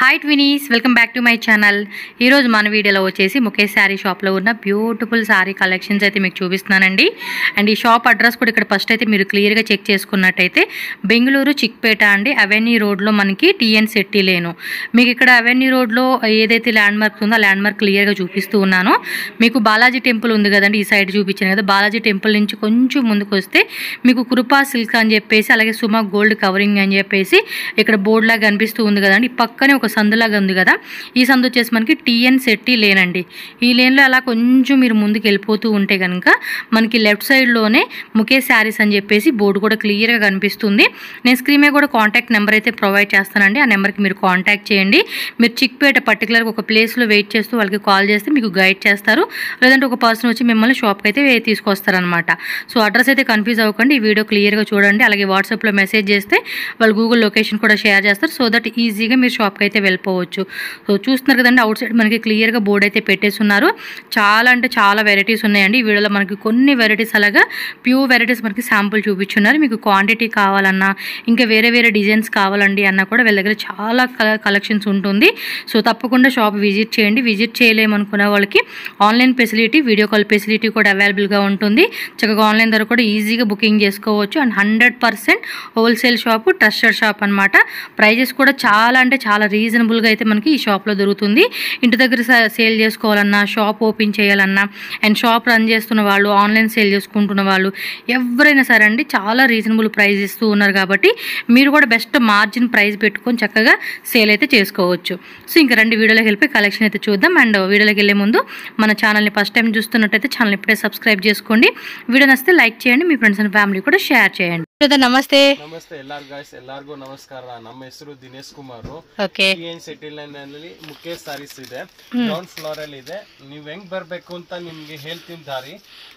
Hi twinnies, welcome back to my channel. ఈరోజు మన వీడియోలో వచ్చేసి ముఖేష్ శారీ షాప్లో ఉన్న బ్యూటిఫుల్ శారీ కలెక్షన్స్ అయితే మీకు చూపిస్తున్నానండి. అండ్ ఈ షాప్ అడ్రస్ కూడా ఇక్కడ ఫస్ట్ అయితే మీరు క్లియర్గా చెక్ చేసుకున్నట్టయితే బెంగళూరు చిక్పేట అండి, అవెన్యూ రోడ్లో మనకి టీఎన్ సెట్టి లేను. మీకు ఇక్కడ అవెన్యూ రోడ్లో ఏదైతే ల్యాండ్ మార్క్ ఉందో ఆ ల్యాండ్ మార్క్ క్లియర్గా చూపిస్తూ ఉన్నాను. మీకు బాలాజీ టెంపుల్ ఉంది కదండి, ఈ సైడ్ చూపించాను కదా. బాలాజీ టెంపుల్ నుంచి కొంచెం ముందుకు వస్తే మీకు కృపా సిల్క్ అని చెప్పేసి, అలాగే సుమా గోల్డ్ కవరింగ్ అని చెప్పేసి ఇక్కడ బోర్డు లాగా కనిపిస్తూ ఉంది కదండి. ఈ పక్కనే ఒక సందులాగా ఉంది కదా, ఈ సందు వచ్చేసి మనకి టీఎన్ సెట్టి లేన్ అండి. ఈ లేన్లో అలా కొంచెం మీరు ముందుకు వెళ్ళిపోతూ ఉంటే కనుక మనకి లెఫ్ట్ సైడ్లోనే ముఖేష్ శారీస్ అని చెప్పేసి బోర్డు కూడా క్లియర్గా కనిపిస్తుంది. నేను స్క్రీన్ మీద కూడా కాంటాక్ట్ నెంబర్ అయితే ప్రొవైడ్ చేస్తానండి. ఆ నెంబర్కి మీరు కాంటాక్ట్ చేయండి. మీరు చిక్పేట పర్టికులర్గా ఒక ప్లేస్లో వెయిట్ చేస్తూ వాళ్ళకి కాల్ చేస్తే మీకు గైడ్ చేస్తారు, లేదంటే ఒక పర్సన్ వచ్చి మిమ్మల్ని షాప్కి అయితే తీసుకొస్తారనమాట. సో అడ్రస్ అయితే కన్ఫ్యూజ్ అవ్వకండి, ఈ వీడియో క్లియర్గా చూడండి. అలాగే వాట్సాప్లో మెసేజ్ చేస్తే వాళ్ళు గూగుల్ లొకేషన్ కూడా షేర్ చేస్తారు, సో దట్ ఈజీగా మీరు షాప్కి అయితే వెళ్ళిపోవచ్చు. సో చూస్తున్నారు కదండి, అవుట్ సైడ్ మనకి క్లియర్గా బోర్డు అయితే పెట్టేస్తున్నారు. చాలా అంటే చాలా వెరైటీస్ ఉన్నాయండి. ఈ వీడియోలో మనకి కొన్ని వెరైటీస్ అలాగా ప్యూర్ వెరైటీస్ మనకి శాంపుల్ చూపించున్నారు. మీకు క్వాంటిటీ కావాలన్నా ఇంకా వేరే వేరే డిజైన్స్ కావాలండి అన్నా కూడా వీళ్ళ దగ్గర చాలా కలెక్షన్స్ ఉంటుంది. సో తప్పకుండా షాప్ విజిట్ చేయండి. విజిట్ చేయలేమనుకునే వాళ్ళకి online facility, video call facility కూడా అవైలబుల్గా ఉంటుంది. చక్కగా ఆన్లైన్ ద్వారా కూడా ఈజీగా బుకింగ్ చేసుకోవచ్చు. And 100% wholesale shop, trusted shop అనమాట. ప్రైజెస్ కూడా చాలా అంటే చాలా రీజనబుల్గా అయితే మనకి ఈ షాప్లో దొరుకుతుంది. ఇంటి దగ్గర సేల్ చేసుకోవాలన్నా, షాప్ ఓపెన్ చేయాలన్నా, అండ్ షాప్ రన్ చేస్తున్న వాళ్ళు, ఆన్లైన్ సేల్ చేసుకుంటున్న వాళ్ళు ఎవరైనా సరే అండి చాలా రీజనబుల్ ప్రైస్ ఇస్తూ ఉన్నారు. కాబట్టి మీరు కూడా బెస్ట్ మార్జిన్ ప్రైస్ పెట్టుకొని చక్కగా సేల్ అయితే చేసుకోవచ్చు. సో ఇంకా రెండు వీడియోలోకి వెళ్ళిపోయి కలెక్షన్ అయితే చూద్దాం. అండ్ వీడియోలోకి వెళ్ళే ముందు మన ఛానల్ని ఫస్ట్ టైం చూస్తున్నట్టయితే ఛానల్ ఇప్పుడే సబ్స్క్రైబ్ చేసుకోండి. వీడియో నచ్చితే లైక్ చేయండి, మీ ఫ్రెండ్స్ అండ్ ఫ్యామిలీ కూడా షేర్ చేయండి. ನಮಸ್ತೆ ನಮಸ್ತೆ ಎಲ್ಲರಿಗೂ ನಮಸ್ಕಾರ. ನಮ್ಮ ಹೆಸರು Dinesh Kumar. TN city line ನಲ್ಲಿ ಮುಖೇಶ್ ಸಾರೀಸ್ ಇದೆ, ಗ್ರೌಂಡ್ ಫ್ಲೋರ್ ಅಲ್ಲಿ ಇದೆ. ನೀವ್ ಹೆಂಗ್ ಬರ್ಬೇಕು ಅಂತ ನಿಮ್ಗೆ ಹೇಳ್ತೀನಿ ದಾರಿ.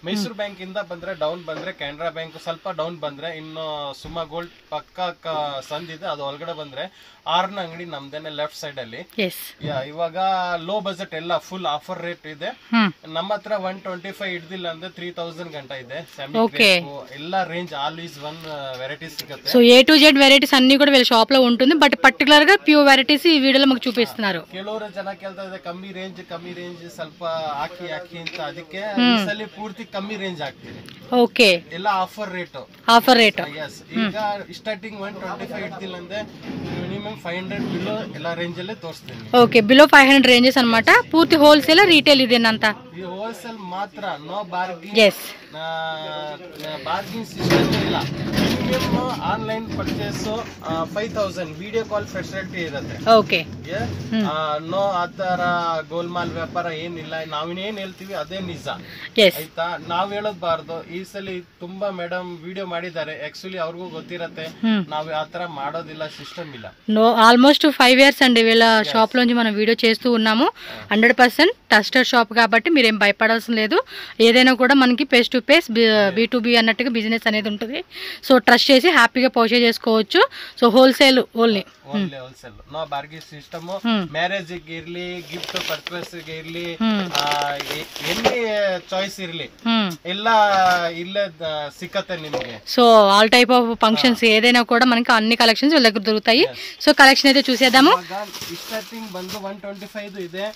ಮೈಸೂರು ಬ್ಯಾಂಕ್ ಇಂದ ಬಂದ್ರೆ ಡೌನ್ ಬಂದ್ರೆ ಕೆನರಾ ಬ್ಯಾಂಕ್ ಸ್ವಲ್ಪ ಡೌನ್ ಬಂದ್ರೆ ಇನ್ನು ಸುಮಾ ಗೋಲ್ಡ್ ಪಕ್ಕ ಸಂದಿದೆ, ಅದು ಒಳಗಡೆ ಬಂದ್ರೆ ಆರ್ನ ಅಂಗಡಿ ನಮ್ದೇನೆ ಲೆಫ್ಟ್ ಸೈಡ್ ಅಲ್ಲಿ. ಇವಾಗ ಲೋ ಬಜೆಟ್ ಎಲ್ಲ ಫುಲ್ ಆಫರ್ ರೇಟ್ ಇದೆ. ನಮ್ಮ ಹತ್ರ 125 ಹಿಡ್ದಿಲ್ಲ ಅಂದ್ರೆ 3000 ಗಂಟ ಇದೆ. ಎಲ್ಲ range all is one varieties సిగతే. So A to Z varieties అన్ని కూడా వీళ్ళ షాప్ లో ఉంటుంది. బట్ పర్టికులర్ గా ప్యూర్ వెరైటీస్ ఈ వీడియోలో మాకు చూపిస్తున్నారు. ಕೆಲವರು ಜನ ಕೇಳ್ತಾ ಇದೆ ಕಮ್ಮಿ ರೇಂಜ್ ಸ್ವಲ್ಪ ಹಾಕಿ ಅಂತ, ಅದಕ್ಕೆ ಈ ಸಲ ಪೂರ್ತಿ ಕಮ್ಮಿ ರೇಂಜ್ ಹಾಕ್ತೀನಿ. ಓಕೆ, ಎಲ್ಲ ಆಫರ್ ರೇಟ್. ಎಸ್, ಈಗ ಸ್ಟಾರ್ಟಿಂಗ್ 125 ಹಿಡ್ದಿಲ್ಲ ಅಂದ್ರೆ మినిమం 500 బిలో ಎಲ್ಲ ರೇಂಜ್ ಅಲ್ಲೇ ತೋರಿಸ್ತೀನಿ. ಓಕೆ, బిలో 500 ರೇಂಜಸ್ అన్నమాట. పూర్తి హోల్సేల్ రీటైల్ ఇదేనంతా. ಈ ಹೋಲ್ಸೇಲ್ ಮಾತ್ರ, no bargaining. Yes, bargaining system ಇಲ್ಲ. Online purchase 5000 video call facility ಇರುತ್ತೆ. ಓಕೆ, ನೋ ಆತರ ಗೋಲ್ಮಾಲ್ ವ್ಯಾಪಾರ ಏನಿಲ್ಲ. ನಾವೇನ್ ಹೇಳ್ತೀವಿ ಅದೇ ನಿಜ, ಆಯ್ತಾ? ನಾವ್ ಹೇಳೋದ್ಬಾರ್ದು. ಈ ಸಲ ತುಂಬಾ ಮೇಡಮ್ ವಿಡಿಯೋ ಮಾಡಿದ್ದಾರೆ, ಆಕ್ಚುಲಿ ಅವ್ರಿಗೂ ಗೊತ್ತಿರತ್ತೆ. ನಾವ್ ಆತರ ಮಾಡೋದಿಲ್ಲ, ಸಿಸ್ಟಮ್ ಇಲ್ಲ. నో, ఆల్మోస్ట్ 5 years అండి వీళ్ళ షాప్ లోంచి మనం వీడియో చేస్తూ ఉన్నాము. 100% ట్రస్టెడ్ షాప్ కాబట్టి మీరేం భయపడాల్సిన లేదు. ఏదైనా కూడా మనకి ఫేస్ టు ఫేస్ B2B అన్నట్టుగా బిజినెస్ అనేది ఉంటుంది. సో ట్రస్ట్ చేసి హ్యాపీగా పర్చేజ్ చేసుకోవచ్చు. So wholesale only wholesale, no bargaining system. Marriage ಇರ್ಲಿ, ಗಿಫ್ಟ್ ಪರ್ಪಸ್ ಇರ್ಲಿ, ಎಲ್ಲಿ ಚಾಯ್ಸ್ ಇರ್ಲಿ ಎಲ್ಲ ಇಲ್ಲೇ ಸಿಕ್ಕತ್ತೆ ನಿಮಗೆ. So all type of functions ఏదైనా కూడా మనకి అన్ని కలెక్షన్స్ వీళ్ళ దగ్గర దొరుకుతాయి. సో కలెక్షన్ అయితే చూసేద్దాము. ಸ್ಟಾರ್ಟಿಂಗ್ ಬಂದು 125 ಇದೆ,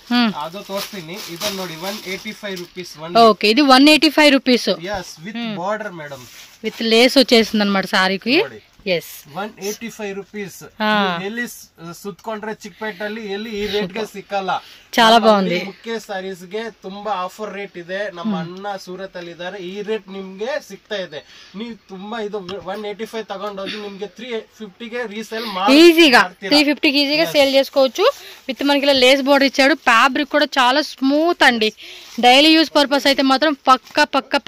ಅದು ತೋರಿಸ್ತೀನಿ. ಇದನ್ನ ನೋಡಿ 185 ರೂಪೀಸ್. ఓకే, ఇది 185 rupees. yes, with border madam, with lace వచ్చేసింది అనమాట సారీకి. Yes, 185 rupees. ಎಲ್ಲಿ ಸುತ್ಕೊಂಡ್ರೆ ಚಿಕ್ಕಪೇಟಲ್ಲಿ ಎಲ್ಲಿ ಈ ರೇಟ್ ಗೆ ಸಿಕ್ಕಲ್ಲ. చాలా బాగుంది. ಮುಖೇಶ್ ಸಾರೀಸ್ ಗೆ ತುಂಬಾ ಆಫರ್ ರೇಟ್ ಇದೆ. ನಮ್ಮ ಅಣ್ಣ ಸೂರತ್ ಅಲ್ಲಿ ಇದ್ದಾರೆ. ಈ ರೇಟ್ ನಿಮ್ಗೆ ಸಿಗ್ತಾ ಇದೆ. ನೀವು ತುಂಬಾ ಇದು 185 ತಗೊಂಡೋಗಿ ನಿಮ್ಗೆ 350 ಗೆ ರೀಸೇಲ್ ఈజీగా 350 కి ఈజీగా సేల్ చేసుకోవచ్చు. విత్ మనకి ఇలా లేస్ బోర్డర్ ఇచ్చాడు. ఫ్యాబ్రిక్ కూడా చాలా స్మూత్ అండి. డైలీ యూజ్ పర్పస్ అయితే మాత్రం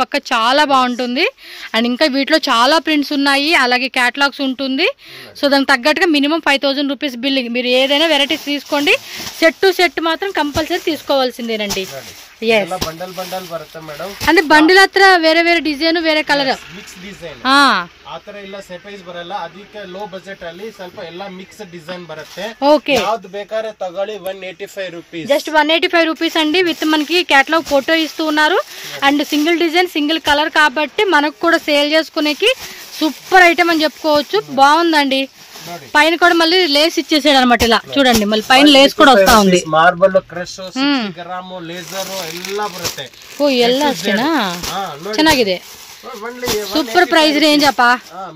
పక్క చాలా బాగుంటుంది. అండ్ ఇంకా వీటిలో చాలా ప్రింట్స్ ఉన్నాయి, అలాగే క్యాటలాగ్స్ ఉంటుంది. సో దానికి తగ్గట్టుగా మినిమం 5000 రూపీస్ బిల్లింగ్. మీరు ఏదైనా వెరైటీస్ తీసుకోండి, సెట్ టు సెట్ మాత్రం కంపల్సరీ తీసుకోవాల్సిందేనండి. ಬಂಡಲ್ ಬರುತ್ತೆ ಮೇಡಮ್. ಅಂದ್ರೆ ಬಂಡಲ್ ಹತ್ರ ಬೇರೆ ಬೇರೆ ಡಿಸೈನ್, ಬೇರೆ ಕಲರ್, ಮಿಕ್ಸ್ ಡಿಸೈನ್. ಆತರ ಇಲ್ಲ ಸೆಪೈಸ್ ಬರಲ್ಲ. ಅದಕ್ಕೆ ಲೋ ಬಜೆಟ್ ಅಲ್ಲಿ ಸ್ವಲ್ಪ ಎಲ್ಲ ಮಿಕ್ಸ್ ಡಿಸೈನ್ ಬರುತ್ತೆ. ಓಕೆ, ಯಾವ್ದು ಬೇಕಾದ್ರೆ ತಗೊಳ್ಳಿ. 185 ರೂಪೀಸ್, జస్ట్ 185 రూపీస్ అండి. విత్ మనకి క్యాటలాగ్ ఫోటో ఇస్తూ ఉన్నారు. And single design, single colour కాబట్టి మనకు కూడా సేల్ చేసుకునేకి సూపర్ ఐటమ్ అని చెప్పుకోవచ్చు. బాగుందండి. పైన కూడా మళ్ళీ లేస్ ఇచ్చేసాడు అనమాట ఇలా చూడండి మళ్ళీ పైన లేస్ కూడా వస్తా ఉంది మార్బల్ ಕ್ರಶ್ 60 ಗ್ರಾಮ್ ಲೇಸರ್ ಎಲ್ಲ ಬರುತ್ತೆ ಓ ಎಲ್ಲ ಅಷ್ಟೇನಾ ಚೆನ್ನಾಗಿದೆ ಸೂಪರ್ ಪ್ರೈಸ್ ರೇಂಜ್ ಅಪ್ಪ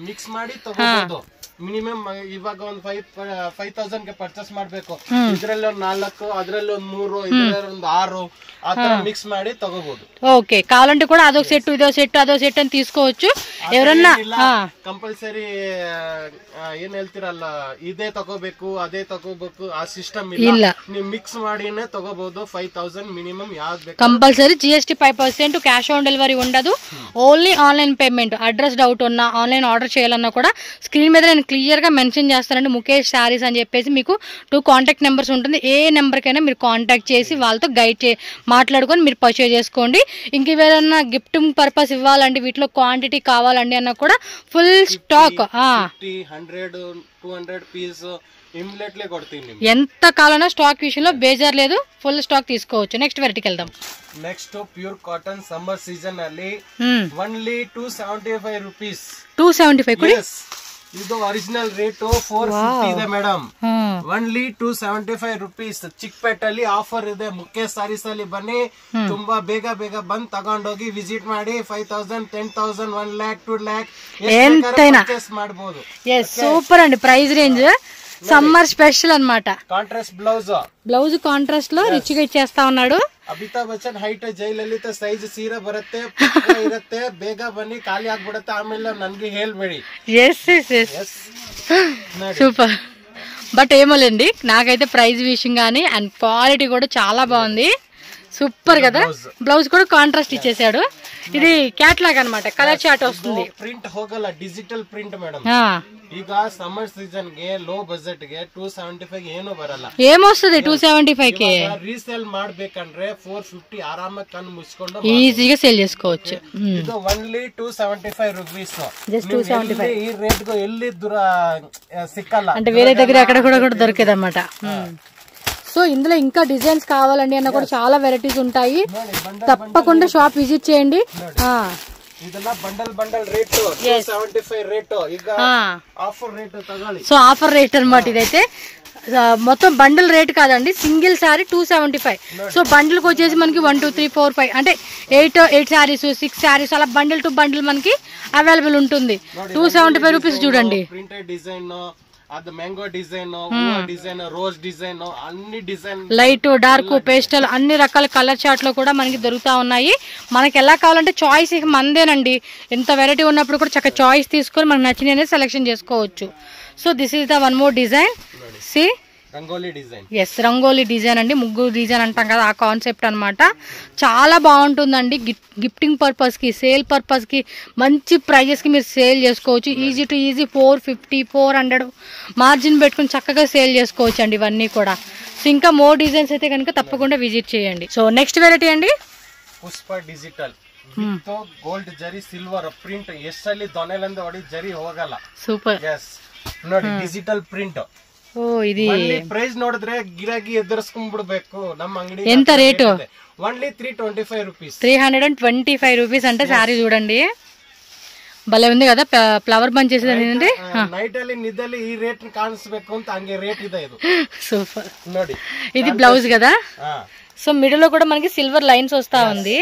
ಮಿಕ್ಸ್ ಮಾಡಿ ತಗೋಬಹುದು ಮಿನಿಮಮ್ ಇವಾಗ ಒಂದು 5000 ಗೆ ಪರ್ಚೇಸ್ ಮಾಡಬೇಕು ಇದರಲ್ಲಿ ಒಂದು 4 ಅದರಲ್ಲಿ ಒಂದು 3 ಇದರಲ್ಲಿ ಒಂದು 6 ಆ ತರ ಮಿಕ್ಸ್ ಮಾಡಿ ತಗೋಬಹುದು ఓకే కావాలంటే కూడా అదొక సెట్ ఇదో సెట్ అదో సెట్ అని తీసుకోవచ్చు ఎవరన్నా ಕಂಪಲ್ಸರಿ ಏನ್ ಹೇಳ್ತಿರಲ್ಲ ಇದೇ ತಗೋಬೇಕು ಅದೇ ತಗೋಬೇಕು ಆ ಸಿಸ್ಟಮ್ ಇಲ್ಲ ನೀವು ಮಿಕ್ಸ್ ಮಾಡಿನೇ ತಗೋಬಹುದು 5000 మినిమం యాద్ ಬೇಕು compulsory GST 5% cash on delivery ఉండదు only online payment address doubt ఉన్నా ఆన్లైన్ ఆర్డర్ చేయాలన్నా కూడా స్క్రీన్ మీద నేను క్లియర్ గా మెన్షన్ చేస్తానండి ముఖేష్ శారీస్ అని చెప్పేసి మీకు 2 కాంటాక్ట్ నెంబర్స్ ఉంటుంది ఏ నెంబర్ కైనా మీరు కాంటాక్ట్ చేసి వాళ్ళతో గైడ్ మాట్లాడుకొని మీరు పర్చేజ్ చేసుకోండి ఇంక ఏదైనా గిఫ్టింగ్ పర్పస్ ఇవ్వాలండి వీటిలో క్వాంటిటీ కావాలండి అన్న కూడా ఫుల్ స్టాక్ 100 200 పీస్ ఇమిడియట్లీ కొడుతుంది ఎంత కావాలన్నా స్టాక్ విషయంలో బేజార్ లేదు ఫుల్ స్టాక్ తీసుకోవచ్చు నెక్స్ట్ వెరైటీకి వెళ్దాం next pure cotton summer season ಅಲ್ಲಿ ఓన్లీ 275 రూపీస్ 275 ಕೊಡಿ ಇದು ಒರಿಜಿನಲ್ ರೇಟ್ 450 ಇದೆ ಮೇಡಮ್ ಓನ್ಲಿ 275 ರೂಪೀಸ್ ಚಿಕ್ಕಪೇಟ್ ಅಲ್ಲಿ ಆಫರ್ ಇದೆ ಮುಖೇಶ್ ಸಾರೀಸ್ ಅಲ್ಲಿ ಬನ್ನಿ ತುಂಬಾ ಬೇಗ ಬೇಗ ಬಂದ್ ತಗೊಂಡೋಗಿ ವಿಸಿಟ್ ಮಾಡಿ 5000 10000 1 lakh 2 lakh ಪರ್ಚೇಸ್ ಮಾಡಬಹುದು సూపర్ అండి ప్రైస్ రేంజ్ సమ్మర్ స్పెషల్ అన్నమాట కాంట్రాస్ట్ బ్లౌజ్ కాంట్రాస్ట్ లో రిచ్ గా ఇచ్చేస్తా ఉన్నాడు ಅಮಿತಾಬ್ ಬಚ್ಚನ್ ಹೈಟ್ ಜೈಲಲಿತ ಸೈಜ್ ಸೀರೆ ಬರುತ್ತೆ ಇರುತ್ತೆ ಬೇಗ ಬನ್ನಿ ಖಾಲಿ ಆಗ್ಬಿಡುತ್ತೆ ಆಮೇಲೆ ನನ್ಗೆ ಹೇಳ್ಬೇಡಿ సూపర్ బట్ ఏమోలేండి నాకైతే ప్రైస్ విషయం గానీ అండ్ క్వాలిటీ కూడా చాలా బాగుంది సూపర్ కదా బ్లౌజ్ కూడా కాంట్రాస్ట్ ఇచ్చేసాడు ఇది క్యాట్లాగ్ అన్నమాట కలర్ చార్ట్ వస్తుంది ಪ್ರಿಂಟ್ ಹೋಗಲ್ಲ ಡಿಜಿಟಲ್ ಪ್ರಿಂಟ್ ಮೇಡಮ್ ಈಗ ಸಮ್ಮರ್ ಸೀಸನ್ ಗೆ ಲೋ ಬಜೆಟ್ ಗೆ 275 ಏನು ಬರಲ್ಲ ఏమొస్తుంది 275 కి ರೀಸೇಲ್ ಮಾಡ್ಬೇಕಂದ್ರೆ 450 ಆರಾಮಾಗಿ ಕಣ್ಣು ಮುಚ್ಕೊಂಡು ఈజీగా సేల్ చేసుకోవచ్చు ಇದು ఓన్లీ 275 రూపీస్ జస్ట్ 275 ఈ రేట్ కు ఎಲ್ಲಿ దూర సిక్కಲ್ಲ అంటే వేరే దగ్గర అక్కడ కూడా దొరికేది అన్నమాట సో ఇందులో ఇంకా డిజైన్స్ కావాలండి అన్న కూడా చాలా వెరైటీస్ ఉంటాయి తప్పకుండా షాప్ విజిట్ చేయండి ಇದೆಲ್ಲ ಬಂಡಲ್ ರೇಟ್ 275 ರೇಟ್ ಈಗ ఆఫర్ రేట్ తగాలి సో ఆఫర్ రేట్ అన్నమాట ఇదైతే మొత్తం బండిల్ రేట్ కాదండి సింగిల్ సారీ 275 సో బండిల్ కి వచ్చేసి మనకి 1 2 3 4 5 అంటే 8 సారీస్ 6 సారీస్ అలా బండిల్ టు బండిల్ మనకి అవైలబుల్ ఉంటుంది 275 రూపీస్ చూడండి ప్రింటెడ్ డిజైన్ అది mango design design rose design అన్ని డిజైన్ లైట్ డార్క్ పేస్టల్ అన్ని రకాల కలర్ చార్ట్ లో కూడా మనకి దొరుకుతా ఉన్నాయి మనకి ఎలా కావాలంటే చాయిస్ ఇక మందేనండి ఎంత వెరైటీ ఉన్నప్పుడు కూడా చక్కగా చాయిస్ తీసుకొని మనకు నచ్చిననే సెలెక్షన్ చేసుకోవచ్చు so this is the one more design see rangoli design rangoli design అండి ముగ్గు డిజైన్ అంటాం కదా ఆ కాన్సెప్ట్ అన్నమాట చాలా బాగుంటుందండి గిఫ్టింగ్ పర్పస్ కి సేల్ పర్పస్ కి మంచి ప్రైజెస్ కి మీరు సేల్ చేసుకోవచ్చు ఈజీ టు ఈజీ 450 400 మార్జిన్ పెట్టుకుని చక్కగా సేల్ చేసుకోవచ్చు అండి ఇవన్నీ కూడా సో ఇంకా మోర్ డిజైన్స్ అయితే కనుక తప్పకుండా విజిట్ చేయండి సో నెక్స్ట్ వెరైటీ అండి పుష్ప డిజిటల్ ಗೋಲ್ಡ್ ಜರಿ ಸಿಲ್ವರ್ ಪ್ರಿಂಟ್ ಎಷ್ಟಲ್ಲಿ ದೊನೆಲಿಂದ ಹೊಡಿ ಜರಿ ಹೋಗಲ್ಲ ಸೂಪರ್ ನೋಡಿ ಡಿಜಿಟಲ್ ಪ್ರಿಂಟ್ ఇది ప్రైస్ ನೋಡಿದ್ರೆ ಗಿರಾಕಿ ಎದುರಿಸ್ಕೊಂಡ್ಬಿಡ್ಬೇಕು ನಮ್ಮ ಅಂಗಡಿ ఎంత రేటు ఓన్లీ 325 రూపీస్ 325 రూపీస్ అంటే సారీ చూడండి భలే ఉంది కదా ఫ్లవర్ బంచ్ చేసేది నైట్ ಅಲ್ಲಿ నిద్ದಲ್ಲಿ ఈ రేట్ కాಣಿಸಬೇಕು ಅಂತ ಹಂಗೆ ರೇಟ್ ಇದೆ ಇದು సూపర్ ನೋಡಿ ఇది బ్లౌజ్ కదా సో మిడిల్ లో కూడా మనకి సిల్వర్ లైన్స్ వస్తా ఉంది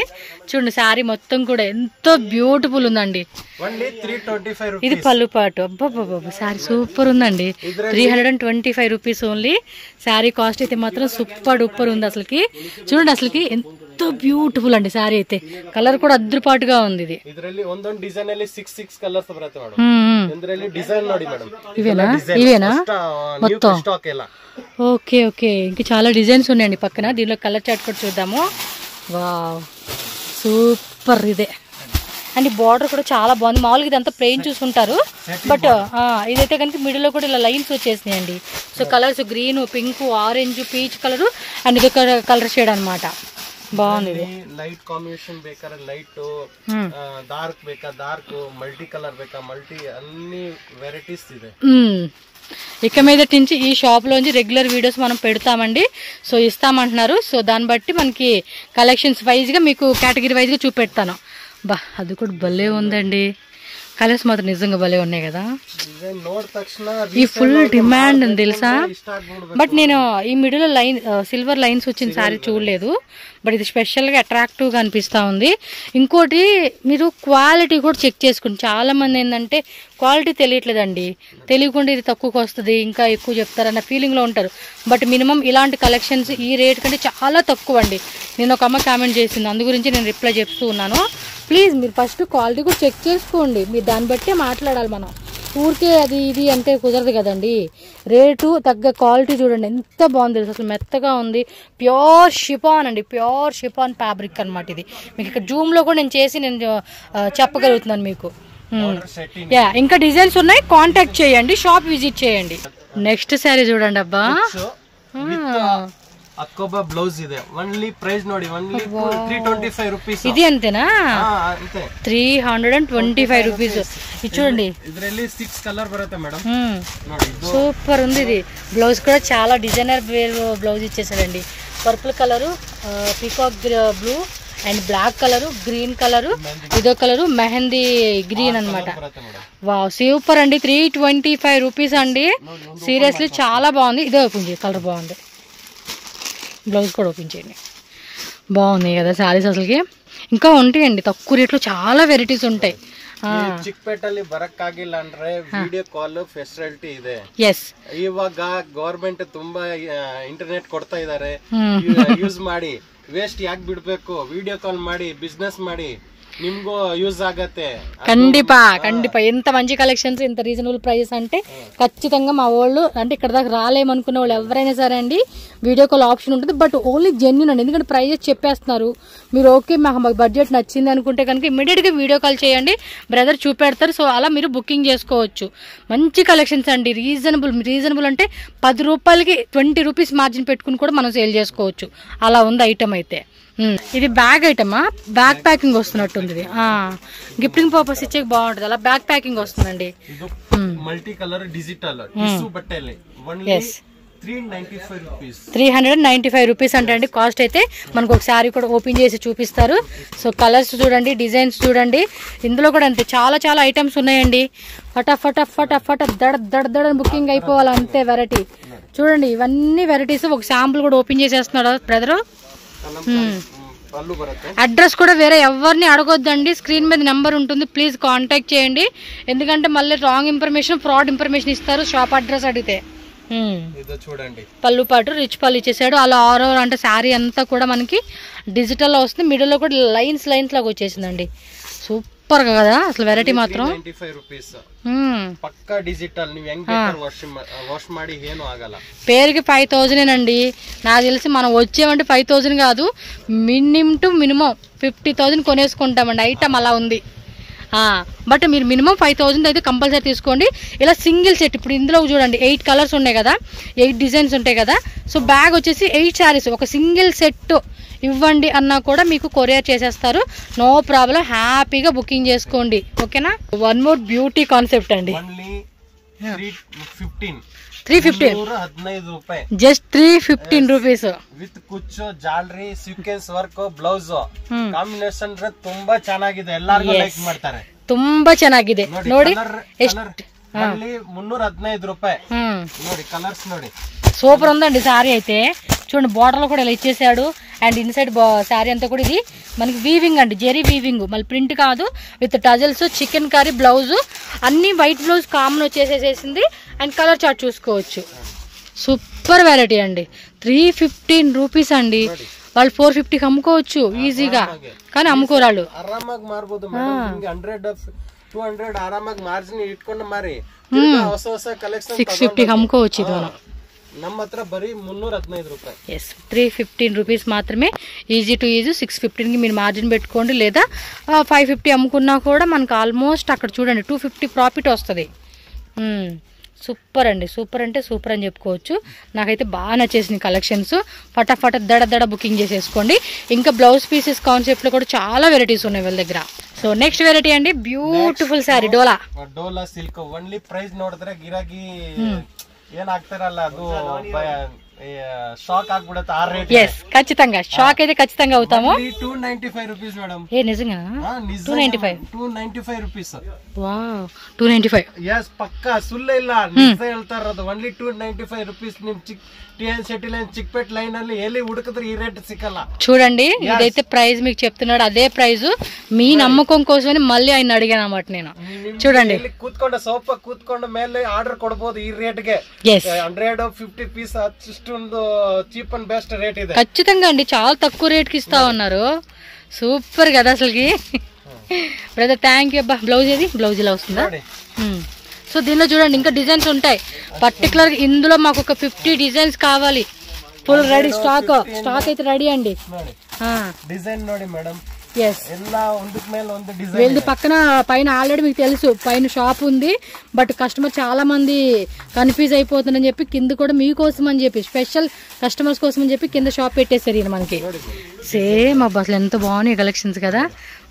చూడండి సారీ మొత్తం కూడా ఎంతో బ్యూటిఫుల్ ఉందండి ఇది పళ్ళు పాటు అబ్బా సారీ సూపర్ ఉందండి 325 రూపీస్ ఓన్లీ సారీ కాస్ట్ అయితే మాత్రం సూపర్ డూపర్ ఉంది అసలుకి చూడండి అసలుకి ఎంతో బ్యూటిఫుల్ అండి సారీ అయితే కలర్ కూడా అద్రుపాటుగా ఉంది ఇది ఇవేనా మొత్తం ఓకే ఓకే ఇంకా చాలా డిజైన్స్ ఉన్నాయండి పక్కన దీనిలో కలర్ చార్ట్ కూడా చూద్దాము వావ్ సూపర్ ఇదే అండ్ బార్డర్ కూడా చాలా బాగుంది మామూలుగా ఇదంతా ప్లెయిన్ చూసుకుంటారు బట్ ఇదైతే కనుక మిడిల్ లో కూడా ఇలా లైన్స్ వచ్చేసినాయండి so colours green pink orange peach colour and ఇది కలర్ షేడ్ అన్నమాట బాగుంది లైట్ కాంబినేషన్ ಬೇಕಾದ್ರೆ లైట్ డార్క్ ಬೇಕಾ డార్క్ మల్టీ కలర్ ಬೇಕಾ మల్టీ అన్ని వెరైటీస్ ಇದೆ ఇక మీదటి నుంచి ఈ షాప్ లోంచి రెగ్యులర్ వీడియోస్ మనం పెడతామండి సో ఇస్తామంటున్నారు సో దాన్ని బట్టి మనకి కలెక్షన్స్ వైజ్ గా మీకు కేటగిరీ వైజ్ గా చూపెడతాను బా అది కూడా భలే ఉందండి కలర్స్ మాత్రం నిజంగా భలే ఉన్నాయి కదా. డిజైన్ ನೋಡಿದ ತಕ್ಷಣ ఈ ఫుల్ డిమాండ్ ఉంది తెలుసా. బట్ నేను ఈ మిడిల్ లైన్ సిల్వర్ లైన్స్ వచ్చిన సారీ చూడలేదు. బట్ ఇది స్పెషల్గా అట్రాక్టివ్గా అనిపిస్తూ ఉంది. ఇంకోటి మీరు క్వాలిటీ కూడా చెక్ చేసుకోండి. చాలామంది ఏంటంటే క్వాలిటీ తెలియట్లేదండి, తెలియకుండా ఇది తక్కువకి వస్తుంది ఇంకా ఎక్కువ చెప్తారన్న ఫీలింగ్లో ఉంటారు. బట్ మినిమం ఇలాంటి కలెక్షన్స్ ఈ రేట్ కంటే చాలా తక్కువ అండి. నేను ఒక అమ్మ కామెంట్ చేసింది, అందు గురించి నేను రిప్లై చెప్తూ ఉన్నాను. ప్లీజ్ మీరు ఫస్ట్ క్వాలిటీ కూడా చెక్ చేసుకోండి. మీరు దాన్ని బట్టే మాట్లాడాలి. మనం ఊరికే అది ఇది అంటే కుదరదు కదండి. రేటు తగ్గ క్వాలిటీ చూడండి ఎంత బాగుంది తెలుసు. అసలు మెత్తగా ఉంది. ప్యూర్ షిఫాన్ అండి, ప్యూర్ షిఫాన్ ఫ్యాబ్రిక్ అనమాట ఇది. మీకు ఇక్కడ జూమ్లో కూడా నేను చేసి నేను చెప్పగలుగుతున్నాను మీకు. యా, ఇంకా డిజైన్స్ ఉన్నాయి, కాంటాక్ట్ చేయండి, షాప్ విజిట్ చేయండి. నెక్స్ట్ శారీ చూడండి అబ్బా, అక్కోబా బ్లౌజ్ ಇದೆ. ఓన్లీ ప్రైస్ ನೋಡಿ, ఓన్లీ 325 రూపీస్. ఇది అంతేనా? అంతే, 325 రూపీస్. ఇది చూడండి, ಇದರಲ್ಲಿ 6 కలర్ బರುತ್ತೆ మేడం. సూపర్ ఉంది ఇది. బ్లౌజ్ కూడా చాలా డిజైనర్ వేర్ బ్లౌజ్ ఇచ్చేసాడండి. Purple colour, peacock blue and black colour, green colour, ఇదో కలరు మెహందీ గ్రీన్ అనమాట. వావ్, సూపర్ అండి. 325 రూపీస్ అండి. సీరియస్లీ చాలా బాగుంది. ఇదే ఓపెన్ కలర్ బాగుంది. బ్లౌజ్ కూడా ఓపెన్ చేయండి. బాగున్నాయి కదా శారీస్ అసలుకి. ఇంకా ఉంటాయండి తక్కువ రేట్లో, చాలా వెరైటీస్ ఉంటాయి. ಚಿಕ್ಕಪೇಟಲ್ಲಿ ಬರಕ್ಕಾಗಿಲ್ಲ ಅಂದ್ರೆ ವಿಡಿಯೋ ಕಾಲ್ ಫೆಸಿಲಿಟಿ ಇದೆ. ಎಸ್, ಇವಾಗ ಗವರ್ಮೆಂಟ್ ತುಂಬಾ ಇಂಟರ್ನೆಟ್ ಕೊಡ್ತಾ ಇದಾರೆ, ಯೂಸ್ ಮಾಡಿ. ವೇಸ್ಟ್ ಯಾಕೆ ಬಿಡ್ಬೇಕು? ವಿಡಿಯೋ ಕಾಲ್ ಮಾಡಿ, ಬಿಸ್ನೆಸ್ ಮಾಡಿ, నిమ్గో యూజ్ ಆಗತ್ತೆ. కండిపా ఎంత మంచి కలెక్షన్స్, ఇంత రీజనబుల్ ప్రైస్ అంటే ఖచ్చితంగా మా వాళ్ళు అంటే ఇక్కడ దాకా రాలేమనుకున్న వాళ్ళు ఎవరైనా సరే అండి వీడియో కాల్ ఆప్షన్ ఉంటుంది. బట్ ఓన్లీ జెన్యూన్ అండి, ఎందుకంటే ప్రైజెస్ చెప్పేస్తున్నారు. మీరు ఓకే మాకు బడ్జెట్ నచ్చింది అనుకుంటే కనుక ఇమీడియట్గా వీడియో కాల్ చేయండి, బ్రదర్ చూపెడతారు. సో అలా మీరు బుకింగ్ చేసుకోవచ్చు. మంచి కలెక్షన్స్ అండి, రీజనబుల్ అంటే 10 రూపాయలకి 20 రూపీస్ మార్జిన్ పెట్టుకుని కూడా మనం సేల్ చేసుకోవచ్చు. అలా ఉంది ఐటమ్ అయితే. ఇది బ్యాగ్ ఐటమా, బ్యాగ్ ప్యాకింగ్ వస్తున్నట్టుంది. ఇది గిఫ్టింగ్ పర్పస్ ఇచ్చే బాగుంటుంది. అలా బ్యాగ్ ప్యాకింగ్ వస్తుందండి. మల్టీ కలర్ డిజిటల్ టిష్యూ బట్టలే. ఓన్లీ 395 రూపీస్ అంటే అండి కాస్ట్. అయితే మనకు ఒక శారీ కూడా ఓపెన్ చేసి చూపిస్తారు. సో కలర్స్ చూడండి, డిజైన్స్ చూడండి. ఇందులో కూడా అంతే చాలా చాలా ఐటమ్స్ ఉన్నాయండి. ఫటాఫట దడ బుకింగ్ అయిపోవాలి అంతే. వెరైటీ చూడండి, ఇవన్నీ వెరైటీస్. ఒక శాంపుల్ కూడా ఓపెన్ చేసేస్తున్నాడు బ్రదరు. అడ్రస్ కూడా వేరే ఎవరిని అడగొద్దండి, స్క్రీన్ మీద నెంబర్ ఉంటుంది, ప్లీజ్ కాంటాక్ట్ చేయండి. ఎందుకంటే మళ్ళీ రాంగ్ ఇన్ఫర్మేషన్, ఫ్రాడ్ ఇన్ఫర్మేషన్ ఇస్తారు షాప్ అడ్రస్ అడిగితే. చూడండి, పళ్ళు పాటు రిచ్ పళ్ళు ఇచ్చేసాడు. అలా ఆల్ ఓవర్ అంటే శారీ అంతా కూడా మనకి డిజిటల్ లో వస్తుంది. మిడిల్ లో కూడా లైన్స్ లాగా వచ్చేసిందండి. సూపర్ కదా అసలు. వెరైటీ మాత్రం పక్కా డిజిటల్. వాష్ ಮಾಡಿ ಏನು ಆಗಲ್ಲ. పేరుకి 5000 అండి. నాకు తెలిసి మనం వచ్చేమంటే 5000 కాదు, మినిమం 50,000 కొనేసుకుంటామండి. ఐటమ్ అలా ఉంది. బట్ మీరు మినిమం 5000 అయితే కంపల్సరీ తీసుకోండి. ఇలా సింగిల్ సెట్. ఇప్పుడు ఇందులో చూడండి 8 కలర్స్ ఉన్నాయి కదా, 8 డిజైన్స్ ఉంటాయి కదా. సో బ్యాగ్ వచ్చేసి 8 శారీస్ ఒక సింగిల్ సెట్ ఇవ్వండి అన్నా కూడా మీకు కొరియర్ చేసేస్తారు. నో ప్రాబ్లం, హ్యాపీగా బుకింగ్ చేసుకోండి. ఓకేనా? వన్ మోర్ బ్యూటీ కాన్సెప్ట్ అండి. 315 రూపాయి, జస్ట్ 315 రూపీస్ ವಿತ್ ಕುಚ್ಚು, ಜಾಲರಿ, ಸೀಕ್ವೆನ್ಸ್ ವರ್ಕ್, ಬ್ಲೌಸ್ ಕಾಂಬಿನೇಷನ್ ತುಂಬಾ ಚೆನ್ನಾಗಿದೆ. ಎಲ್ಲರಿಗೂ ಲೈಕ್ ಮಾಡ್ತಾರೆ. ತುಂಬಾ ಚೆನ್ನಾಗಿದೆ ನೋಡಿ. ಎಷ್ಟು 315 రూపాయి. ನೋಡಿ కలర్స్ ನೋಡಿ, సూపర్ ఉందండి శారీ అయితే. చూడండి బార్డర్ లో కూడా ఇలా ఇచ్చేసాడు. అండ్ ఇన్సైడ్ శారీ అంతా కూడా ఇది మనకి వీవింగ్ అండి, జెరీ వీవింగ్, మళ్ళీ ప్రింట్ కాదు. With tassels, chikankari blouse, అన్ని వైట్ బ్లౌజ్ కామన్ వచ్చేసేసింది. అండ్ కలర్ చార్ట్ చూసుకోవచ్చు. సూపర్ వెరైటీ అండి. 315 రూపీస్ అండి. వాళ్ళు 450కి అమ్ముకోవచ్చు ఈజీగా, కానీ అమ్ముకోరాళ్ళు. ಆರಾಮಾಗಿ ಮಾರಬಹುದು ಮೇಡಂ. 100 200 ಆರಾಮಾಗಿ ಮಾರ್ಜಿನ್ ಇಟ್ಕೊಂಡು ಮಾರಿ ಹೊಸ ಹೊಸ ಕಲೆಕ್ಷನ್ 650కి అమ్ముకోవచ్చు. ఇది మనం ನಮ್ಮ ಹತ್ರ ಬರೀ 315 రూపాయలు. ఎస్, 315 రూపీస్ మాత్రమే. Easy to easy. 615కి మీరు మార్జిన్ పెట్టుకోండి, లేదా 550 అమ్ముకున్నా కూడా మనకు ఆల్మోస్ట్ అక్కడ చూడండి 250 ప్రాఫిట్ వస్తుంది. సూపర్ అండి, సూపర్ అంటే సూపర్ అని చెప్పుకోవచ్చు. నాకైతే బాగా నచ్చేసింది కలెక్షన్స్. ఫటాఫట దడ బుకింగ్ చేసేసుకోండి. ఇంకా బ్లౌజ్ పీసెస్ కాన్సెప్ట్ లో కూడా చాలా వెరైటీస్ ఉన్నాయి వాళ్ళ దగ్గర. సో నెక్స్ట్ వెరైటీ అండి, బ్యూటిఫుల్ శారీ డోలా సిల్క్. ఓన్లీ ప్రైస్ ನೋಡಿದ್ರೆ ಗಿರಾಕಿ ಏನಾಗ್ತಾರಲ್ಲ ಅದು షాక్ ಆಗ್ಬಿಡುತ್ತೆ ಆ ರೇಟ್. ఎస్ ఖచ్చితంగా షాక్ అయితే ఖచ్చితంగా అవుతాము. 295 రూపీస్ మేడం. ఏ నిజంగా 295 రూపీస్. వావ్ 295. yes పక్కా ಸುಳ್ಳು ಇಲ್ಲ, ನಿಜ ಹೇಳ್ತಾ ಇರೋದು. only 295 rupees. ನಿಮ್ TN City Line Chickpet line ಅಲ್ಲಿ ಎಲ್ಲಿ ಹುಡುಕಿದ್ರೆ ಈ ರೇಟ್ ಸಿಕ್ಕಲ್ಲ. చూడండి ఇదైతే ప్రైస్ మీకు చెప్తున్నాడు, అదే ప్రైస్. మీ నమ్మకం కోసమని మళ్ళీ ఆయన అడిగాను అన్నమాట నేను. చూడండి ಕೂತ್ಕೊಂಡ ಸೋಫಾ ಕೂತ್ಕೊಂಡ ಮೇಲೆ ಆರ್ಡರ್ ಕೊಡಬಹುದು ಈ ರೇಟ್ಗೆ. 150 పీస్ అಷ್ಟೊಂದು చీప్ అండ్ బెస్ట్ రేట్ ಇದೆ. ఖచ్చితంగా అండి, చాలా తక్కువ రేట్కి ఇస్తా ఉన్నారు. సూపర్ కదా అసలుకి. Brother thank you. అబ్బా బ్లౌజ్ ఏది, బ్లౌజ్ ఇలా వస్తుందా? సో దీనిలో చూడండి ఇంకా డిజైన్స్ ఉంటాయి. పర్టికులర్ ఇందులో మాకు ఒక 50 డిజైన్స్ కావాలి. ఫుల్ రెడీ స్టాక్ అయితే రెడీ అండి. డిజైన్ ನೋಡಿ మేడం. yes ಎಲ್ಲ ಒಂದಕ್ಕೆ ಮೇಲೆ ಒಂದು ಡಿಸೈನ್. వీళ్ళది పక్కన పైన ఆల్రెడీ మీకు తెలుసు పైన షాప్ ఉంది. బట్ కస్టమర్ చాలా మంది కన్ఫ్యూజ్ అయిపోతుందని చెప్పి కింద కూడా మీకోసం అని చెప్పి స్పెషల్ కస్టమర్స్ కోసం అని చెప్పి కింద షాప్ పెట్టేశారు ఈయన మనకి. సేమ్ అబ్బా అసలు ఎంత బాగున్నాయి కలెక్షన్స్ కదా.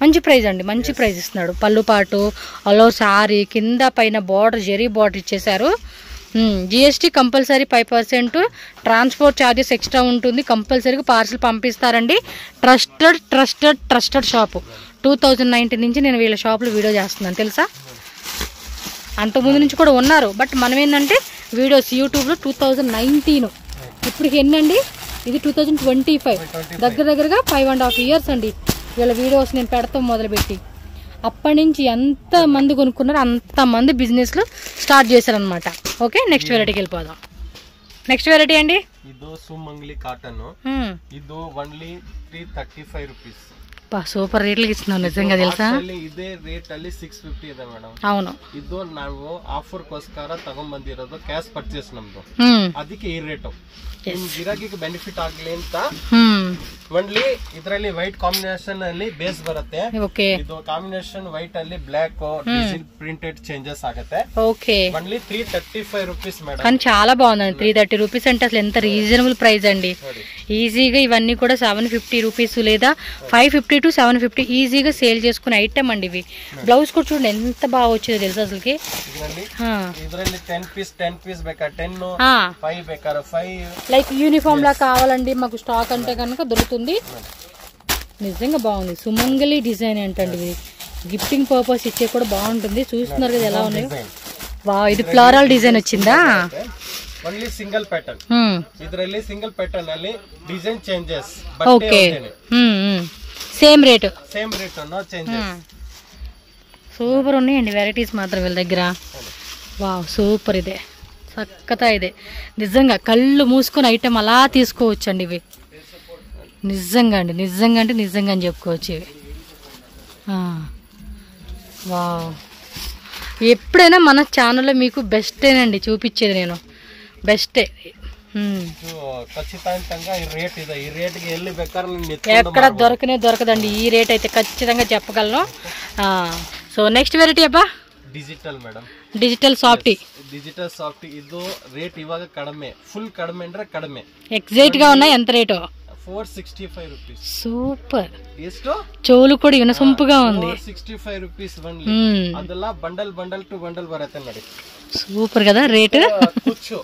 మంచి ప్రైస్ అండి, మంచి ప్రైస్ ఇస్తున్నాడు. పళ్ళు పాటు అలో సారీ కింద పైన బార్డర్ జరీ బార్డర్ ఇచ్చేసారు. GST compulsory 5%. Transport charges extra ఉంటుంది. కంపల్సరీగా పార్సిల్ పంపిస్తారండి. Trusted shop. 2019 నుంచి నేను వీళ్ళ షాప్లో వీడియో చేస్తున్నాను తెలుసా. అంతకుముందు నుంచి కూడా ఉన్నారు, బట్ మనం ఏంటంటే వీడియోస్ యూట్యూబ్లో 2019. ఇప్పటికి ఎన్నండి, ఇది 2025. దగ్గరగా 5.5 years అండి వీళ్ళ వీడియోస్ నేను పెడతాం మొదలుపెట్టి. అప్పటి నుంచి ఎంత మంది కొనుక్కున్నారో అంత మంది బిజినెస్లు స్టార్ట్ చేశారనమాట. ఓకే నెక్స్ట్ వెరైటీకి వెళ్ళిపోదాం. నెక్స్ట్ వెరైటీ అండి ಇದು ಸುಮಂಗಲಿ ಕಾಟನ್. ಇದು ಓನ್ಲಿ 335 రూపీస్. సూపర్ రేట్లకి ఇస్తున్నాం నిజంగా తెలుసా. ఇదే రేట్ ಅಲ್ಲಿ 650 ಇದೆ ಮೇಡಂ. అవును, ಇದು ನಾವು ಆಫರ್ ಗೋಸ್ಕರ ತಗೊಂಡ್ ಬಂದಿರೋದು, ಕ್ಯಾಶ್ ಪರ್ಚೇಸ್ ನಮ್ದು. ಅದಕ್ಕೆ ಈ ರೇಟ್ ಗಿರಾಕಿಗೆ ಬೆನಿಫಿಟ್ ಆಗ್ಲಿ ಅಂತ. ಓನ್ಲಿ ಇದರಲ್ಲಿ ವೈಟ್ ಕಾಂಬಿನೇಷನ್ ಅಲ್ಲಿ ಬೇಸ್ ಬರುತ್ತೆ. ಇದು ಕಾಂಬಿನೇಷನ್ ವೈಟ್ ಅಲ್ಲಿ ಬ್ಲಾಕ್ ಡಿಸೈನ್ ಪ್ರಿಂಟೆಡ್ చేంజెస్ ఆಗುತ್ತೆ. Okay only 335 rupees madam. కానీ చాలా బాగుందండి. 330 రూపీస్ అంటే అసలు ఎంత రీజనబుల్ ప్రైస్ అండి. ఈజీగా ఇవన్నీ కూడా 750 రూపీస్ లేదా 550 to 750 ఈజీగా సేల్ చేసుకునే ఐటమ్ అండి ఇవి. బ్లౌజ్ కూడా చూడండి ఎంత బాగా వచ్చిందో తెలుసు అసలుకి. ಇದರಲ್ಲಿ 10 పీస్ ಬೇಕಾ 10, 5 ಬೇಕಾ 5. లైక్ యూనిఫామ్ లా కావాలండి మాకు స్టాక్ అంటే కనుక దొరుకుతుంది. నిజంగా బాగుంది. సుమంగలి డిజైన్ ఏంటండి ఇది, గిఫ్టింగ్ పర్పస్ ఇచ్చే కూడా బాగుంటుంది. చూస్తున్నారు కదా ఎలా ఉన్నాయి. వా ఇది ఫ్లోరల్ డిజైన్ వచ్చిందా. Only single pattern. ಇದರಲ್ಲಿ సింగిల్ ప్యాటర్న్ ಅಲ್ಲಿ design changes. Okay same rate no changes. Super ఉన్నాయండి వెరైటీస్ మాత్రం వీళ్ళ దగ్గర. Wow super. ఇదే చక్కతా ఇదే నిజంగా కళ్ళు మూసుకొని ఐటెం అలా తీసుకోవచ్చు అండి ఇవి. నిజంగా అండి, నిజంగా అంటే నిజంగా అని చెప్పుకోవచ్చు ఇవి. వావ్ ఎప్పుడైనా మన ఛానల్లో మీకు బెస్టేనండి చూపించేది నేను, బెస్టే. ఎక్కడ దొరకదండి ఈ రేట్ అయితే ఖచ్చితంగా చెప్పగలను. సో నెక్స్ట్ వెరైటీ అబ్బా digital madam. Digital softy. Digital softy ಇದು ರೇಟ್ ಇವಾಗ ಕಡಿಮೆ, ಫುಲ್ ಕಡಿಮೆ ಅಂದ್ರೆ ಕಡಿಮೆ. ಎಕ್ಸಾಕ್ಟ್ గా ఉన్నాయి. ఎంత రేటు? 465 రూపీస్. సూపర్. ಎಷ್ಟು? ಚೋಲು ಕೂಡ ವಿನಸೊಂಪುగా ఉంది. 465 రూపీస్ ఓన్ಲಿ. ಅದೆಲ್ಲ ಬಂಡಲ್ ಟು ಬಂಡಲ್ ಬರುತ್ತೆ ನೋಡಿ. సూపర్ కదా రేట్. కుచ్చు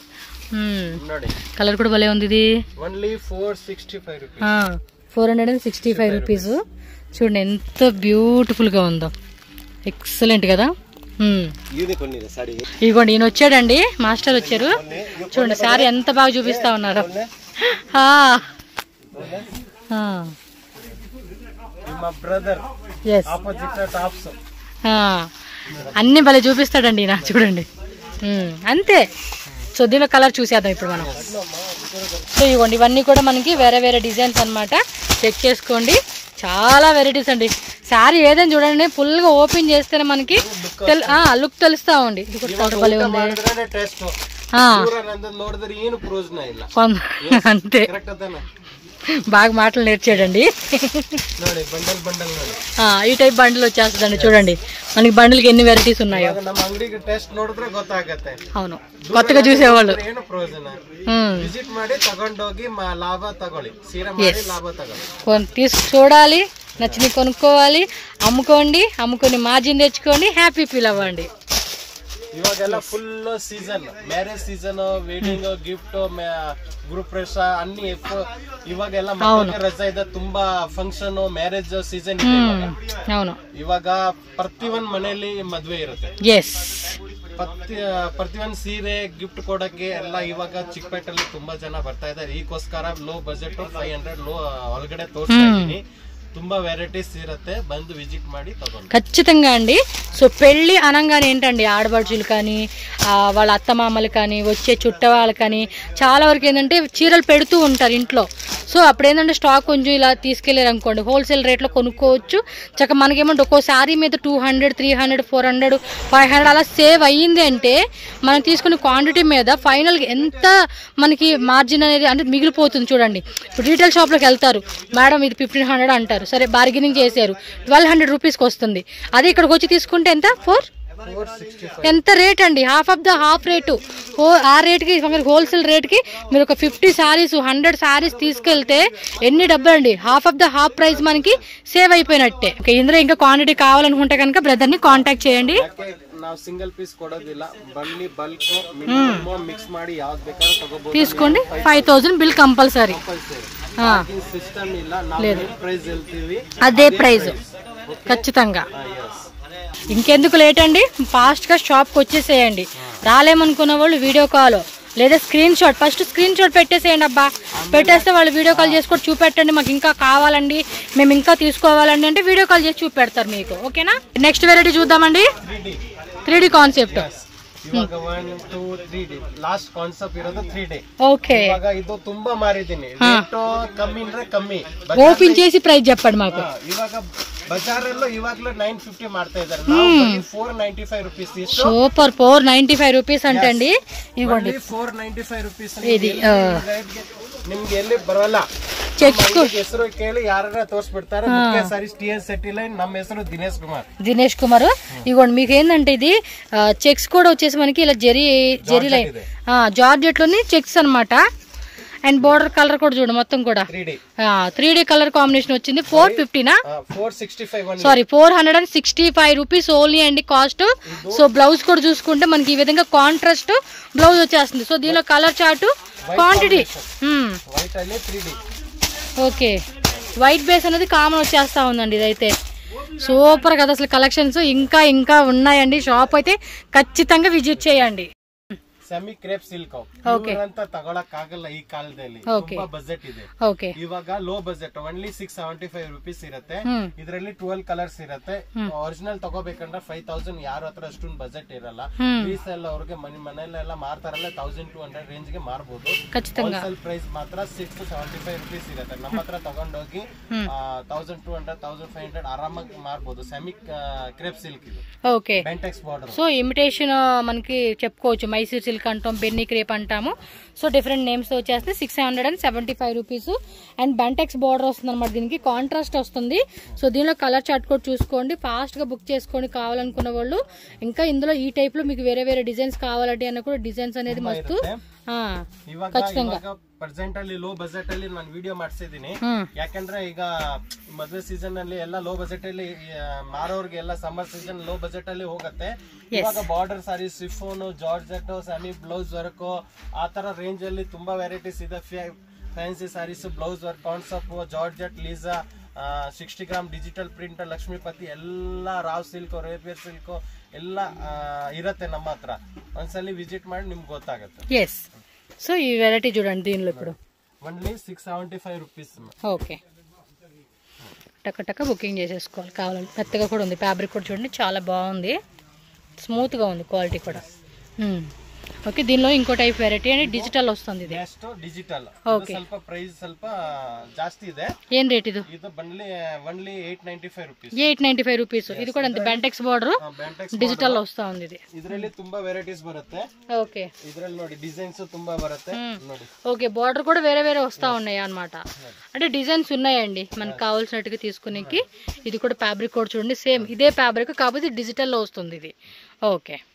ನೋಡಿ కలర్ కూడా భలే ఉంది. ఇది ఓన్లీ 465 రూపీస్. 465 రూపీస్. చూడండి ఎంత బ్యూటిఫుల్ గా ఉందో. ఎక్సలెంట్ కదా. ఇదిగోండి ఈయన వచ్చాడండి, మాస్టర్ వచ్చారు. చూడండి సారీ ఎంత బాగా చూపిస్తా ఉన్నారు. అన్ని భలే చూపిస్తాడండి ఈయన. చూడండి అంతే. సో దీనిలో కలర్ చూసేద్దాం ఇప్పుడు మనం. సో ఇవ్వండి ఇవన్నీ కూడా మనకి వేరే వేరే డిజైన్స్ అనమాట. చెక్ చేసుకోండి, చాలా వెరైటీస్ అండి. శారీ ఏదైనా చూడండి ఫుల్గా ఓపెన్ చేస్తేనే మనకి లుక్ తెలుస్తా ఉంది. ఇది కూడా కలర్ భలే ఉంది. అంతే బాగా మాటలు నేర్చాడండి. ఈ టైప్ బండిల్ వచ్చేస్తుందండి. చూడండి మనకి బండిల్కి ఎన్ని వెరైటీస్ ఉన్నాయో. అవును కొత్తగా చూసేవాళ్ళు. చూడాలి, నచ్చింది కొనుక్కోవాలి, అమ్ముకోండి, అమ్ముకొని మార్జిన్ తెచ్చుకోండి, హ్యాపీ ఫీల్ అవ్వండి. ఇవాగెಲ್ಲ full season, marriage season, wedding gift, group ಪ್ರವೇಶ ಅన్ని ಇವಾಗೆಲ್ಲ ಮಕ್ಕಳಿಗೆ ರಜಾ ಇದೆ, ತುಂಬಾ ಫಂಕ್ಷನ್ ಮ್ಯಾರೇಜ್ ಸೀಸನ್ ಇದೆ అవును. ಇವಾಗ ಪ್ರತಿಯೊಂದು ಮನೆಯಲ್ಲಿ ಮದುವೆ ಇರುತ್ತೆ. ಪ್ರತಿಯೊಂದು ಸೀರೆ ಗಿಫ್ಟ್ ಕೊಡಕ್ಕೆ ಎಲ್ಲ ಇವಾಗ ಚಿಕ್ಕಪೇಟೆಯಲ್ಲಿ ತುಂಬಾ ಜನ ಬರ್ತಾ ಇದ್ದಾರೆ. ಈಗೋಸ್ಕರ ಲೋ ಬಜೆಟ್ 500 ಲೋ ಒಳಗಡೆ ತೋರಿಸ್ತಾ ಇದ್ದೀನಿ. ತುಂಬಾ వెరైటీస్ ఇరతే బందు విజిట్ ಮಾಡಿ తగొండి ఖచ్చితంగా అండి. సో పెళ్లి అనగానే ఏంటండి, ఆడబడుచులు కానీ వాళ్ళ అత్తమామలు కానీ వచ్చే చుట్టవాళ్ళు కానీ చాలా వరకు ఏంటంటే చీరలు పెడుతూ ఉంటారు ఇంట్లో. సో అప్పుడు ఏంటంటే స్టాక్ కొంచెం ఇలా తీసుకెళ్ళారు అనుకోండి, హోల్సేల్ రేట్లో కొనుక్కోవచ్చు. చక్క మనకేమంటే ఒక్కో శారీ మీద 200, 300, 400, 500 అలా సేవ్ అయ్యింది అంటే మనం తీసుకునే క్వాంటిటీ మీద ఫైనల్గా ఎంత మనకి మార్జిన్ అనేది అంటే మిగిలిపోతుంది. చూడండి, ఇప్పుడు రీటైల్ షాప్లోకి వెళ్తారు, మేడం ఇది 1500 అంటారు, సరే బార్గెనింగ్ చేశారు, 1200 రూపీస్కి వస్తుంది. అదే ఇక్కడికి వచ్చి తీసుకుంటే ఎంత, 465 ఎంత రేట్ అండి, హాఫ్ రేటు. ఆ రేట్కి హోల్సేల్ రేట్కి మీరు ఒక 50 శారీస్ 100 శారీస్ తీసుకెళ్తే ఎన్ని డబ్బులు అండి, హాఫ్ ప్రైస్ మనకి సేవ్ అయిపోయినట్టే. ఇందులో ఇంకా క్వాంటిటీ కావాలనుకుంటే కనుక బ్రదర్ని కాంటాక్ట్ చేయండి. ನಾವು ಸಿಂಗಲ್ ಪೀಸ್ ಕೊಡೋದಿಲ್ಲ, ಬನ್ನಿ ಬಲ್ಕ್ ಮಿನಿಮಮ್ ಮಿಕ್ಸ್ ಮಾಡಿ ಯಾವ್ದು ಬೇಕಾದ್ರೂ ತಗೋಬಹುದು. తీసుకోండి, 5000 బిల్ కంపల్సరీ. సిస్టమ్ ಇಲ್ಲ, ನಾವು ప్రైస్ ಹೇಳ್ತೀವಿ అదే ప్రైస్ ఖచ్చితంగా. ఇంకెందుకు లేట్ అండి, ఫాస్ట్గా షాప్కి వచ్చేసేయండి. రాలేమనుకున్న వాళ్ళు వీడియో కాల్ లేదా ఫస్ట్ స్క్రీన్ షాట్ పెట్టేసేయండి. అబ్బా పెట్టేస్తే వాళ్ళు వీడియో కాల్ చేసి కూడా చూపెట్టండి, మాకు ఇంకా కావాలండి, మేము ఇంకా తీసుకోవాలండి అంటే వీడియో కాల్ చేసి చూపెడతారు మీకు. ఓకేనా, నెక్స్ట్ వెరైటీ చూద్దామండి. 3D concept. ಇವಾಗ 1 2 3D ಲಾಸ್ಟ್ ಕಾನ್ಸೆಪ್ಟ್ ಇರೋದು 3D. ఓకే, ಇವಾಗ ಇದು ತುಂಬಾ ಮಾರಿದೀನಿ, ರೇಟ್ ಕಮ್ಮಿ ಅಂದ್ರೆ ಕಮ್ಮಿ. ఓపెన్ చేసి ప్రైస్ చెప్పండి మాకు. ಇವಾಗ ಬಜಾರಲ್ಲೂ ಇವಾಗಲೂ 950 ಮಾಡ್ತಾ ಇದ್ದಾರೆ, ನಾವು 495 ರೂಪೀಸ್. సూపర్, 495 రూపీస్ అంటండి. ఇవ్వండి 495 ರೂಪೀಸ್. ఇది ನಿಮ್ಗೆ ಎಲ್ಲಿ ಬರಲ್ಲ, ಹೆಸರು ಕೇಳಿ ಯಾರ ತೋರಿಸ್ಬಿಡ್ತಾರೆ. సారీస్ టిఎస్ సెటిల్ లైన్, ನಮ್ಮ ಹೆಸರು దినేష్ కుమార్. ఇవ్వండి మీకు ఏంటంటే ఇది చెక్స్ కూడా వచ్చేసి మనకి ఇలా జెరీ లైన్ జార్జెట్ లోని చెక్స్ అన్నమాట. అండ్ బోర్డర్ కలర్ కూడా చూడండి, మొత్తం కూడా 3D కలర్ కాంబినేషన్ వచ్చింది. 465 రూపీస్ ఓన్లీ అండి కాస్ట్. సో బ్లౌజ్ కూడా చూసుకుంటే మనకి ఈ విధంగా కాంట్రాస్ట్ బ్లౌజ్ వచ్చేస్తుంది. సో దీనిలో colour chart, quantity okay, white base అనేది కామన్ వచ్చేస్తా ఉందండి. ఇదైతే సూపర్ కదా అసలు. కలెక్షన్స్ ఇంకా ఉన్నాయండి. షాప్ అయితే ఖచ్చితంగా విజిట్ చేయండి. ಸೆಮಿ ಕ್ರೇಪ್ ಸಿಲ್ಕ್ ಅಂತ ತಗೊಳಕ್ ಆಗಲ್ಲ ಈ ಕಾಲದಲ್ಲಿ, ತುಂಬಾ ಬಜೆಟ್ ಇದೆ. ಇವಾಗ ಲೋ ಬಜೆಟ್ ಓನ್ಲಿ 675 ರೂಪೀಸ್ ಇರುತ್ತೆ. ಇದರಲ್ಲಿ 12 ಕಲರ್ಸ್ ಇರುತ್ತೆ. ಒರಿಜಿನಲ್ ತಗೋಬೇಕಂದ್ರೆ 5000, ಯಾರ ಹತ್ರ ಅಷ್ಟೊಂದು ಬಜೆಟ್ ಇರಲ್ಲ. ರೀಸೇಲ್ ಅವ್ರಿಗೆ ಮನೆಯಲ್ಲೆಲ್ಲ ಮಾರ್ತಾರಲ್ಲ 1200 ರೇಂಜ್ ಗೆ ಮಾರ್ಬೋದು. ಹೋಲ್ಸೇಲ್ ಪ್ರೈಸ್ ಮಾತ್ರ 675 ರೂಪೀಸ್ ಇರುತ್ತೆ. ನಮ್ಮ ಹತ್ರ ತಗೊಂಡೋಗಿ 1200 1500 ಆರಾಮಾಗಿ ಮಾರ್ಬೋದು. ಸೆಮಿ ಕ್ರೇಪ್ ಸಿಲ್ಕ್ ಇದು. ಬೆಂಟೆಕ್ಸ್ ಬಾರ್ಡರ್. సో ఇమిటేషన్ మనకి చెప్పుకోవచ్చు, మైసూర్ సిల్క్ అంటాం, బెన్నీ క్రేప్ అంటాము. సో డిఫరెంట్ నేమ్స్ వచ్చేస్తే 675 రూపీస్. అండ్ బెంటెక్స్ బార్డర్ వస్తుంది అనమాట, దీనికి కాంట్రాస్ట్ వస్తుంది. సో దీనిలో కలర్ చార్ట్ కూడా చూసుకోండి, ఫాస్ట్ గా బుక్ చేసుకోండి కావాలనుకున్న వాళ్ళు. ఇంకా ఇందులో ఈ టైప్ లో మీకు వేరే డిజైన్స్ కావాలంటే అన్న కూడా డిజైన్స్ అనేది మస్తు ఖచ్చితంగా. ಪ್ರೆಸೆಂಟ್ ಅಲ್ಲಿ ಲೋ ಬಜೆಟ್ ಅಲ್ಲಿ ನಾನು ವಿಡಿಯೋ ಮಾಡ್ಸಿದೀನಿ, ಯಾಕಂದ್ರೆ ಈಗ ಮದುವೆ ಸೀಸನ್ ಅಲ್ಲಿ ಎಲ್ಲ ಲೋ ಬಜೆಟ್ ಅಲ್ಲಿ ಮಾರೋರ್ಗೆ ಎಲ್ಲ ಸಮ್ಮರ್ ಸೀಸನ್ ಲೋ ಬಜೆಟ್ ಅಲ್ಲಿ ಹೋಗುತ್ತೆ. ಇವಾಗ border sari, chiffon, georgette, semi blouse work, ಆ ತರ ರೇಂಜ್ ಅಲ್ಲಿ ತುಂಬಾ ವೆರೈಟೀಸ್ ಇದೆ. Fancy saris, blouse work, concept, georgette, ಲೀಸಾ, 60 ಗ್ರಾಮ್ ಡಿಜಿಟಲ್ ಪ್ರಿಂಟ್, ಲಕ್ಷ್ಮೀಪತಿ ಎಲ್ಲ, ರಾವ್ ಸಿಲ್ಕ್, ರೇಪಿಯರ್ ಸಿಲ್ಕ್ ಎಲ್ಲ ಇರುತ್ತೆ ನಮ್ಮ ಹತ್ರ. ಒಂದ್ಸಲಿ ವಿಸಿಟ್ ಮಾಡಿ ನಿಮ್ಗೆ ಗೊತ್ತಾಗುತ್ತೆ. సో ఈ వెరైటీ చూడండి, దీనిలో ఇప్పుడు ఓన్లీ 675 రూపీస్. ఓకే, టక్క బుకింగ్ చేసేసుకోవాలి కావాలంటే. మెత్తగా కూడా ఉంది, ఫ్యాబ్రిక్ కూడా చూడండి చాలా బాగుంది, స్మూత్గా ఉంది, క్వాలిటీ కూడా. ఓకే, దీనిలో ఇంకో టైప్ వెరైటీ అండి, డిజిటల్ వస్తుంది. ఇది డిజిటల్ ಸ್ವಲ್ಪ ಪ್ರೈಸ್ ಸ್ವಲ್ಪ ಜಾಸ್ತಿ ಇದೆ. ఏం రేట్ ఇది? ಇದು ಬಂದ್ಲಿ ఓన్లీ 895 ರೂಪೀಸ್. 895 రూపీస్. ఇది కూడా అంతే, బెంటెక్స్ బార్డర్ డిజిటల్ వస్తా ఉంది. ఇది ಇದರಲ್ಲಿ ತುಂಬಾ ವೆರೈಟೀಸ್ ಬರುತ್ತೆ. ఓకే, ಇದರಲ್ಲಿ ನೋಡಿ ಡಿಸೈన్స్ ತುಂಬಾ ಬರುತ್ತೆ ನೋಡಿ. ఓకే, బార్డర్ కూడా వేరే వస్తా ఉన్నాయి అన్నమాట. అంటే డిజైన్స్ ఉన్నాయండి మనకు కావాల్సినట్టుగా తీసుకునేకి. ఇది కూడా ఫ్యాబ్రిక్ కూడా చూడండి, సేమ్ ఇదే ఫ్యాబ్రిక్ కాకపోతే డిజిటల్ లో వస్తుంది ఇది. ఓకే.